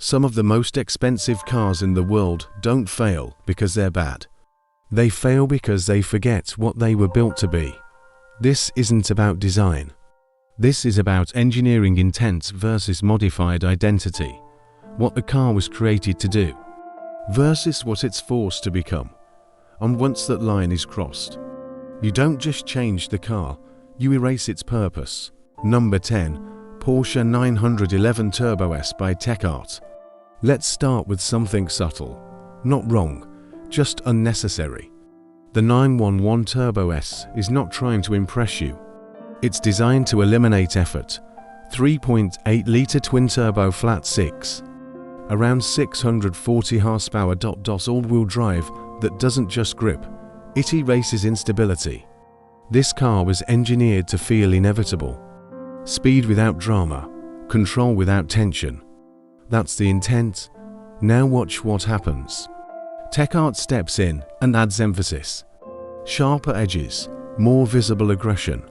Some of the most expensive cars in the world don't fail because they're bad. They fail because they forget what they were built to be. This isn't about design. This is about engineering intent versus modified identity. What the car was created to do versus what it's forced to become. And once that line is crossed, you don't just change the car, you erase its purpose. Number 10. Porsche 911 Turbo S by TechArt. Let's start with something subtle. Not wrong, just unnecessary. The 911 Turbo S is not trying to impress you. It's designed to eliminate effort. 3.8-litre twin-turbo flat-six. Around 640 horsepower. All-wheel drive that doesn't just grip, it erases instability. This car was engineered to feel inevitable. Speed without drama, control without tension. That's the intent. Now watch what happens. TechArt steps in and adds emphasis. Sharper edges, more visible aggression,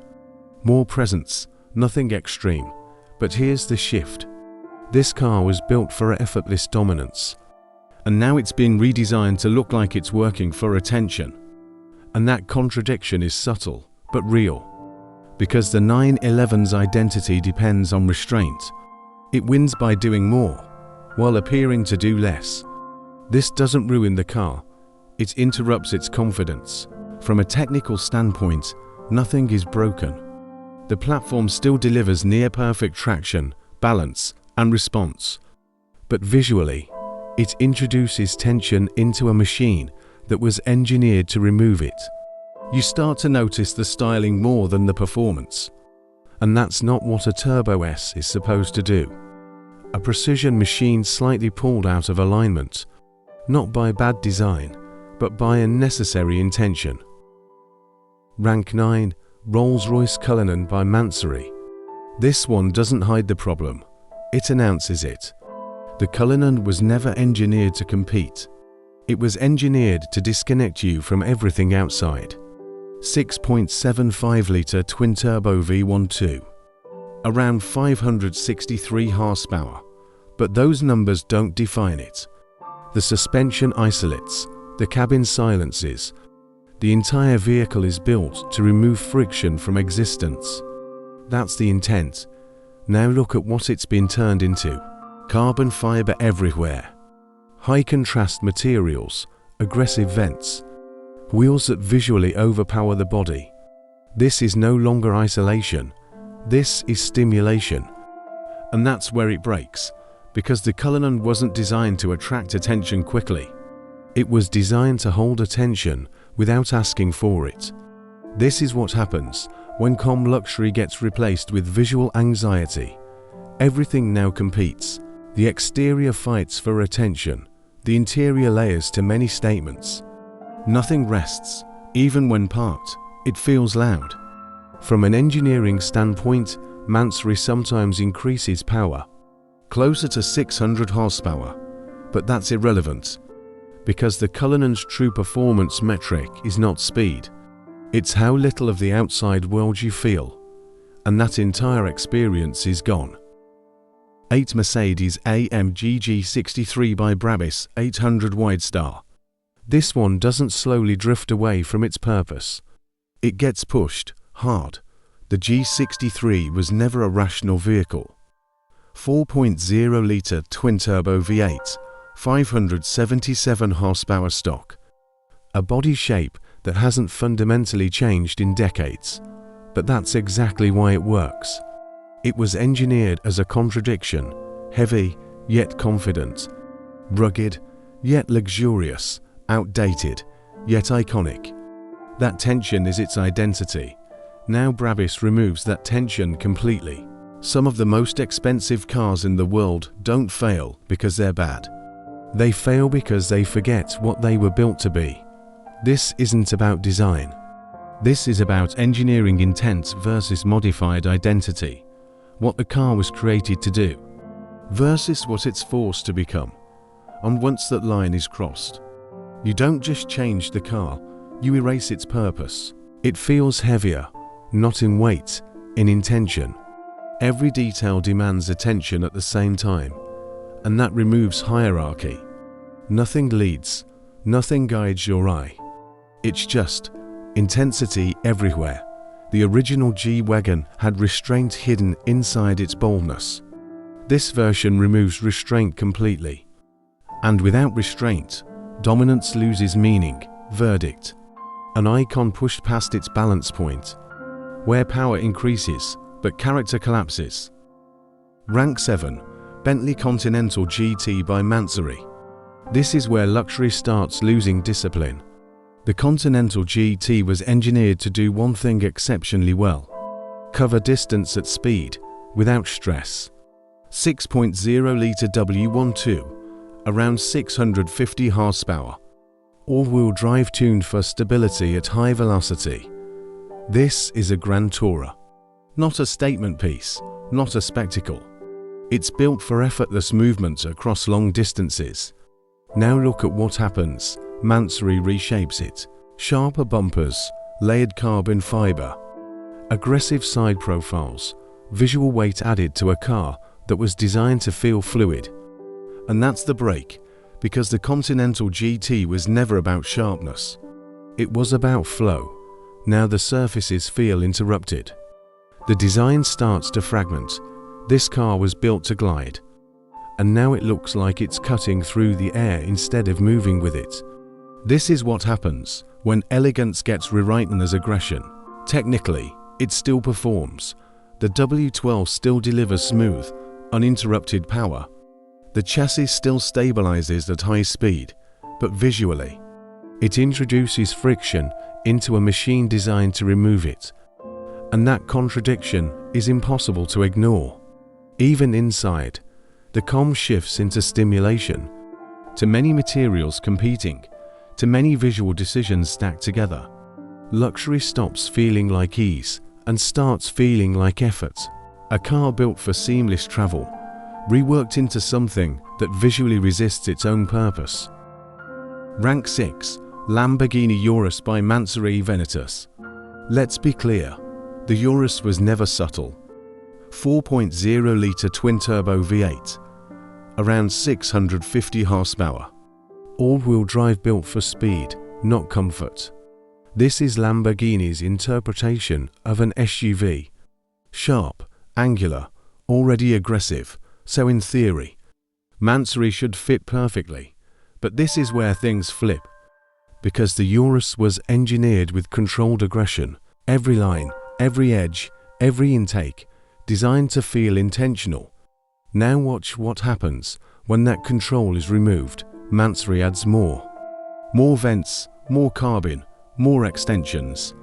more presence, nothing extreme. But here's the shift. This car was built for effortless dominance. And now it's been redesigned to look like it's working for attention. And that contradiction is subtle, but real. Because the 911's identity depends on restraint. It wins by doing more, while appearing to do less. This doesn't ruin the car, it interrupts its confidence. From a technical standpoint, nothing is broken. The platform still delivers near-perfect traction, balance, and response. But visually, it introduces tension into a machine that was engineered to remove it. You start to notice the styling more than the performance. And that's not what a Turbo S is supposed to do. A precision machine slightly pulled out of alignment, not by bad design, but by unnecessary intention. Rank 9. Rolls-Royce Cullinan by Mansory. This one doesn't hide the problem, it announces it. The Cullinan was never engineered to compete. It was engineered to disconnect you from everything outside. 6.75-litre twin-turbo V12. Around 563 horsepower. But those numbers don't define it. The suspension isolates, the cabin silences. The entire vehicle is built to remove friction from existence. That's the intent. Now look at what it's been turned into. Carbon fiber everywhere. High contrast materials, aggressive vents. Wheels that visually overpower the body. This is no longer isolation. This is stimulation. And that's where it breaks, because the Cullinan wasn't designed to attract attention quickly. It was designed to hold attention without asking for it. This is what happens when calm luxury gets replaced with visual anxiety. Everything now competes. The exterior fights for attention. The interior layers to many statements. Nothing rests. Even when parked, it feels loud. From an engineering standpoint, Mansory sometimes increases power, closer to 600 horsepower, but that's irrelevant, because the Cullinan's true performance metric is not speed. It's how little of the outside world you feel, and that entire experience is gone. 8. Mercedes-AMG G63 by Brabus 800 Widestar. This one doesn't slowly drift away from its purpose. It gets pushed hard. The G63 was never a rational vehicle. 4.0-litre twin-turbo V8, 577 horsepower stock. A body shape that hasn't fundamentally changed in decades. But that's exactly why it works. It was engineered as a contradiction, heavy yet confident, rugged yet luxurious, outdated yet iconic. That tension is its identity. Now Brabus removes that tension completely. Some of the most expensive cars in the world don't fail because they're bad. They fail because they forget what they were built to be. This isn't about design. This is about engineering intent versus modified identity. What the car was created to do versus what it's forced to become. And once that line is crossed, you don't just change the car, you erase its purpose. It feels heavier, not in weight, in intention. Every detail demands attention at the same time. and that removes hierarchy. Nothing leads, nothing guides your eye. It's just intensity everywhere. The original G-Wagon had restraint hidden inside its boldness. This version removes restraint completely. And without restraint, dominance loses meaning. Verdict: an icon pushed past its balance point, where power increases, but character collapses. Rank 7. Bentley Continental GT by Mansory. This is where luxury starts losing discipline. The Continental GT was engineered to do one thing exceptionally well: cover distance at speed, without stress. 6.0-litre W12, around 650 horsepower. All-wheel drive tuned for stability at high velocity. This is a grand tourer. Not a statement piece, not a spectacle. It's built for effortless movement across long distances. Now look at what happens. Mansory reshapes it. Sharper bumpers, layered carbon fiber, aggressive side profiles, visual weight added to a car that was designed to feel fluid. And that's the break, because the Continental GT was never about sharpness. It was about flow. Now the surfaces feel interrupted. The design starts to fragment. This car was built to glide. And now it looks like it's cutting through the air instead of moving with it. This is what happens when elegance gets rewritten as aggression. Technically, it still performs. The W12 still delivers smooth, uninterrupted power. The chassis still stabilizes at high speed, but visually, it introduces friction into a machine designed to remove it. And that contradiction is impossible to ignore. Even inside, the COM shifts into stimulation. To many materials competing, to many visual decisions stacked together. Luxury stops feeling like ease and starts feeling like effort. A car built for seamless travel, reworked into something that visually resists its own purpose. Rank 6. Lamborghini Urus by Mansory Venatus. Let's be clear, the Urus was never subtle. 4.0-litre twin-turbo V8, around 650 horsepower. All-wheel drive built for speed, not comfort. This is Lamborghini's interpretation of an SUV. Sharp, angular, already aggressive, so in theory, Mansory should fit perfectly. But this is where things flip. Because the Urus was engineered with controlled aggression, every line, every edge, every intake, designed to feel intentional. Now watch what happens when that control is removed. Mansory adds more. More vents, more carbon, more extensions,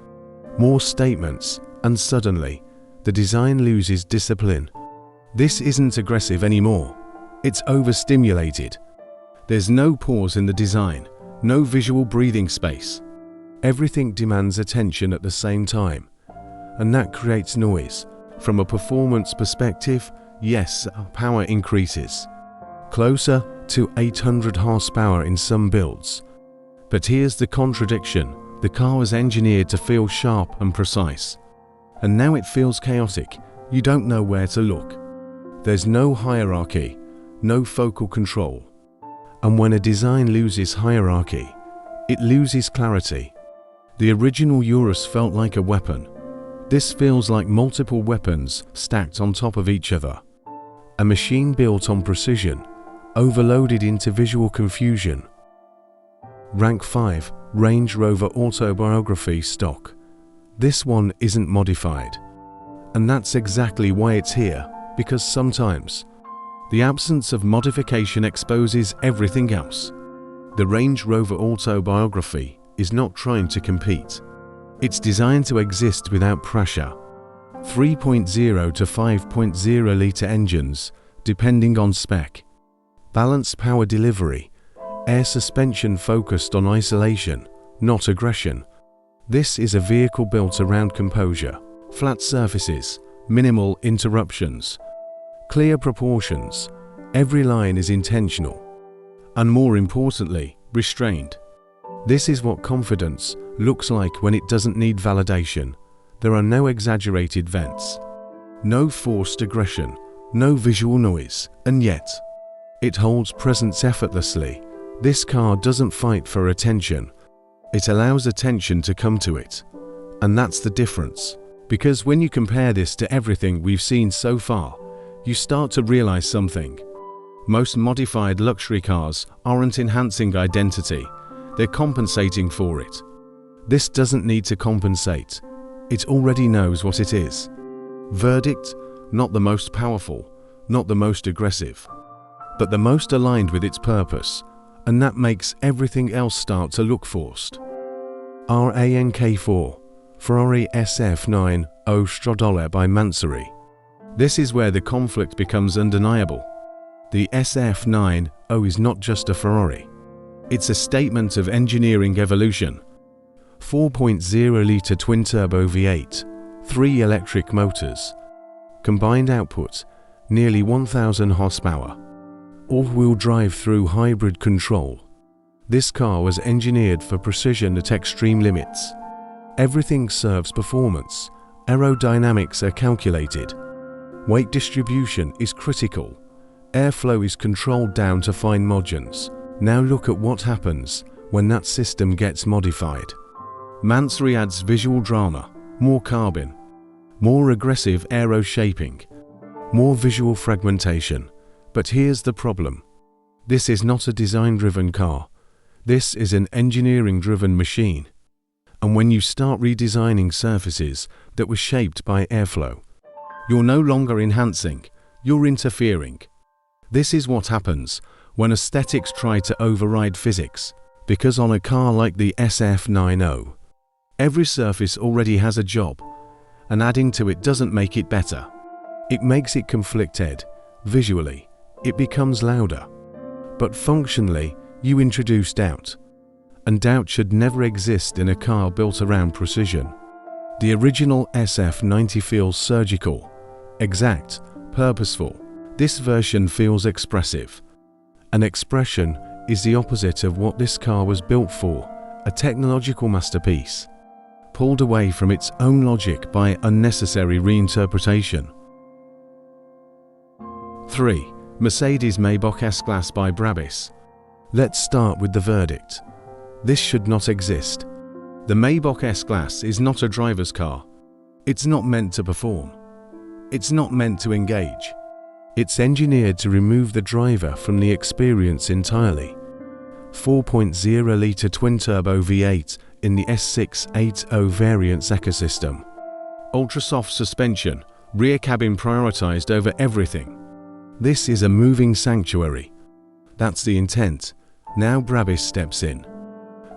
more statements, and suddenly, the design loses discipline. This isn't aggressive anymore. It's overstimulated. There's no pause in the design, no visual breathing space. Everything demands attention at the same time. And that creates noise. From a performance perspective, yes, power increases. Closer to 800 horsepower in some builds. But here's the contradiction. The car was engineered to feel sharp and precise. And now it feels chaotic. You don't know where to look. There's no hierarchy, no focal control. And when a design loses hierarchy, it loses clarity. The original Urus felt like a weapon. This feels like multiple weapons stacked on top of each other. A machine built on precision, overloaded into visual confusion. Rank 5. Range Rover Autobiography Stock. This one isn't modified. And that's exactly why it's here, because sometimes the absence of modification exposes everything else. The Range Rover Autobiography is not trying to compete. It's designed to exist without pressure. 3.0 to 5.0-litre engines, depending on spec. Balanced power delivery. Air suspension focused on isolation, not aggression. This is a vehicle built around composure. Flat surfaces, minimal interruptions. Clear proportions. Every line is intentional. And more importantly, restrained. This is what confidence looks like when it doesn't need validation. There are no exaggerated vents, no forced aggression, no visual noise, and yet, It holds presence effortlessly. This car doesn't fight for attention. It allows attention to come to it. And that's the difference. Because when you compare this to everything we've seen so far, you start to realize something. Most modified luxury cars aren't enhancing identity, they're compensating for it. This doesn't need to compensate. It already knows what it is. Verdict: not the most powerful, not the most aggressive, but the most aligned with its purpose, and that makes everything else start to look forced. RANK4 Ferrari SF90 by Mansory. This is where the conflict becomes undeniable. The SF90 is not just a Ferrari. It's a statement of engineering evolution. 4.0-litre twin-turbo V8, 3 electric motors. Combined output, nearly 1,000 horsepower. All-wheel drive through hybrid control. This car was engineered for precision at extreme limits. Everything serves performance. Aerodynamics are calculated. Weight distribution is critical. Airflow is controlled down to fine margins. Now look at what happens when that system gets modified. Mansory adds visual drama, more carbon, more aggressive aero shaping, more visual fragmentation. But here's the problem. This is not a design-driven car. This is an engineering-driven machine. And when you start redesigning surfaces that were shaped by airflow, you're no longer enhancing, you're interfering. This is what happens when aesthetics try to override physics, because on a car like the SF90, every surface already has a job, and adding to it doesn't make it better. It makes it conflicted. Visually, it becomes louder. But functionally, you introduce doubt. And doubt should never exist in a car built around precision. The original SF90 feels surgical, exact, purposeful. This version feels expressive. An expression is the opposite of what this car was built for, a technological masterpiece, pulled away from its own logic by unnecessary reinterpretation. 3. Mercedes Maybach S-Class by Brabus. Let's start with the verdict. This should not exist. The Maybach S-Class is not a driver's car. It's not meant to perform. It's not meant to engage. It's engineered to remove the driver from the experience entirely. 4.0-litre twin-turbo V8 in the S680 variant's ecosystem. Ultra-soft suspension, rear cabin prioritized over everything. This is a moving sanctuary. That's the intent. Now Brabus steps in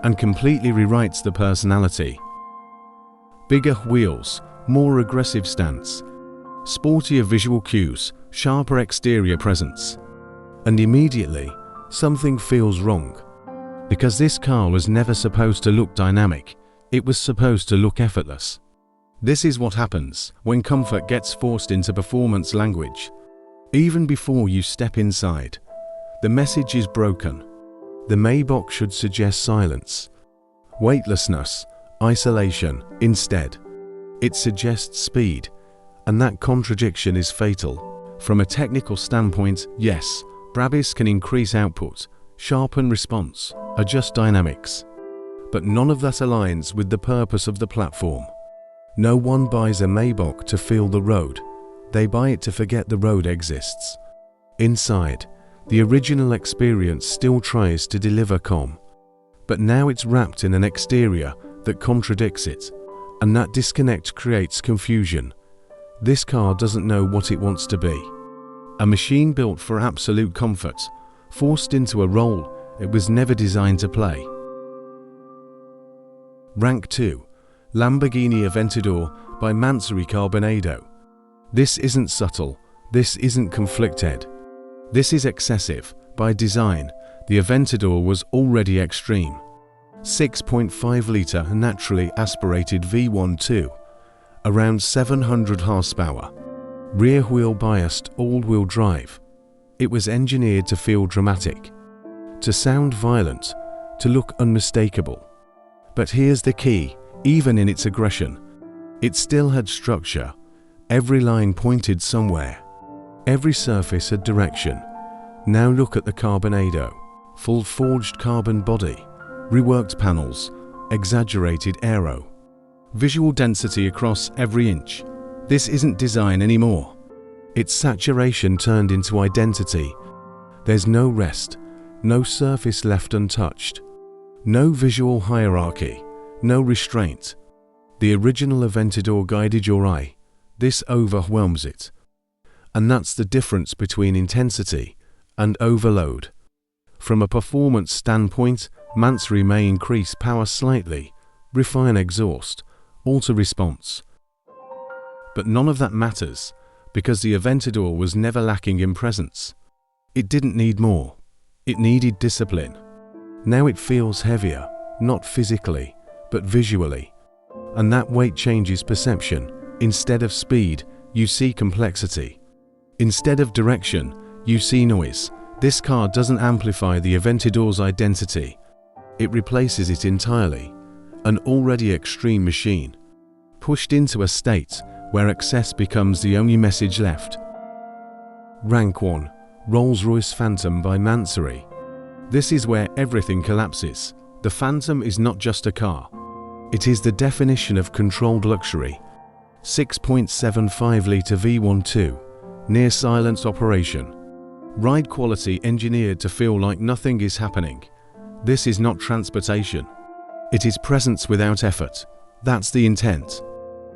and completely rewrites the personality. Bigger wheels, more aggressive stance, sportier visual cues, sharper exterior presence. And immediately, something feels wrong. Because this car was never supposed to look dynamic, it was supposed to look effortless. This is what happens when comfort gets forced into performance language. Even before you step inside, the message is broken. The Maybach should suggest silence, weightlessness, isolation. Instead, it suggests speed, and that contradiction is fatal. From a technical standpoint, yes, Brabus can increase output, sharpen response, adjust dynamics. But none of that aligns with the purpose of the platform. No one buys a Maybach to feel the road. They buy it to forget the road exists. Inside, the original experience still tries to deliver calm. But now it's wrapped in an exterior that contradicts it, and that disconnect creates confusion. This car doesn't know what it wants to be. A machine built for absolute comfort, forced into a role it was never designed to play. Rank 2. Lamborghini Aventador by Mansory Cybertruck. This isn't subtle, this isn't conflicted. This is excessive. By design, the Aventador was already extreme. 6.5-litre naturally aspirated V12, around 700 horsepower. Rear-wheel biased all-wheel drive. It was engineered to feel dramatic, to sound violent, to look unmistakable. But here's the key, even in its aggression, it still had structure. Every line pointed somewhere. Every surface had direction. Now look at the Carbonado. Full forged carbon body, reworked panels, exaggerated aero. Visual density across every inch. This isn't design anymore. It's saturation turned into identity. There's no rest, no surface left untouched. No visual hierarchy, no restraint. The original Aventador guided your eye. This overwhelms it. And that's the difference between intensity and overload. From a performance standpoint, Mansory may increase power slightly, refine exhaust, alter response. But none of that matters, because the Aventador was never lacking in presence. It didn't need more. It needed discipline. Now it feels heavier, not physically, but visually. And that weight changes perception. Instead of speed, you see complexity. Instead of direction, you see noise. This car doesn't amplify the Aventador's identity. It replaces it entirely. An already extreme machine, pushed into a state where excess becomes the only message left. Rank 1. Rolls-Royce Phantom by Mansory. This is where everything collapses. The Phantom is not just a car. It is the definition of controlled luxury. 6.75-litre V12, near silence operation. Ride quality engineered to feel like nothing is happening. This is not transportation. It is presence without effort. That's the intent.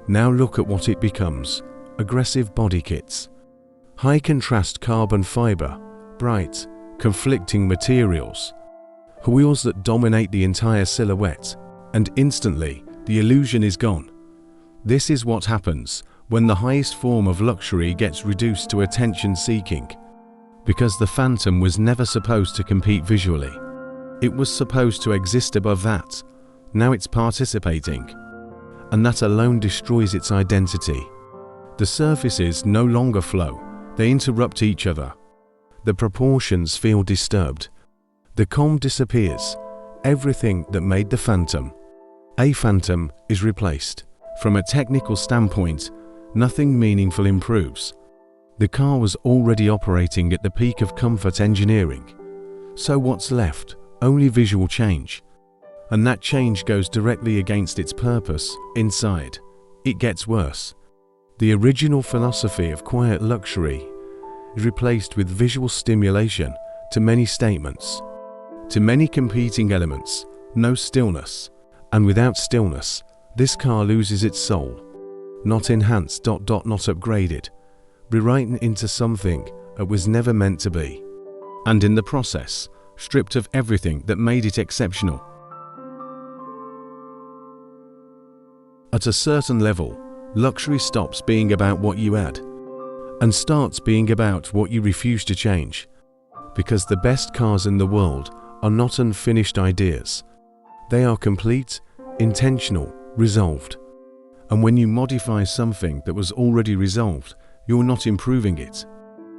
Now look at what it becomes. Aggressive body kits. High contrast carbon fiber, bright, conflicting materials. Wheels that dominate the entire silhouette, and instantly, the illusion is gone. This is what happens when the highest form of luxury gets reduced to attention-seeking. Because the Phantom was never supposed to compete visually. It was supposed to exist above that. Now it's participating. And that alone destroys its identity. The surfaces no longer flow. They interrupt each other. The proportions feel disturbed. The calm disappears. Everything that made the Phantom a Phantom is replaced. From a technical standpoint, nothing meaningful improves. The car was already operating at the peak of comfort engineering. So what's left? Only visual change. And that change goes directly against its purpose inside. It gets worse. The original philosophy of quiet luxury is replaced with visual stimulation to many statements, to many competing elements, no stillness. And without stillness, this car loses its soul. Not enhanced, not upgraded, rewritten into something it was never meant to be. And in the process, stripped of everything that made it exceptional. At a certain level, luxury stops being about what you add and starts being about what you refuse to change. Because the best cars in the world are not unfinished ideas. They are complete, intentional, resolved. And when you modify something that was already resolved, you're not improving it.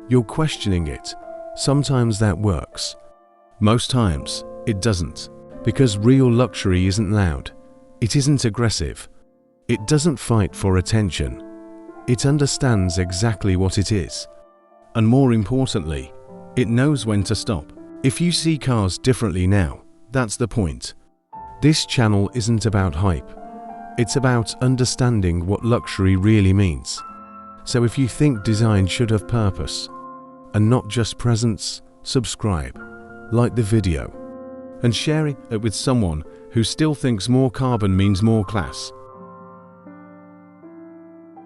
You're questioning it. Sometimes that works. Most times, it doesn't. Because real luxury isn't loud. It isn't aggressive. It doesn't fight for attention. It understands exactly what it is. And more importantly, it knows when to stop. If you see cars differently now, that's the point. This channel isn't about hype. It's about understanding what luxury really means. So if you think design should have purpose, and not just presence, subscribe, like the video, and share it with someone who still thinks more carbon means more class.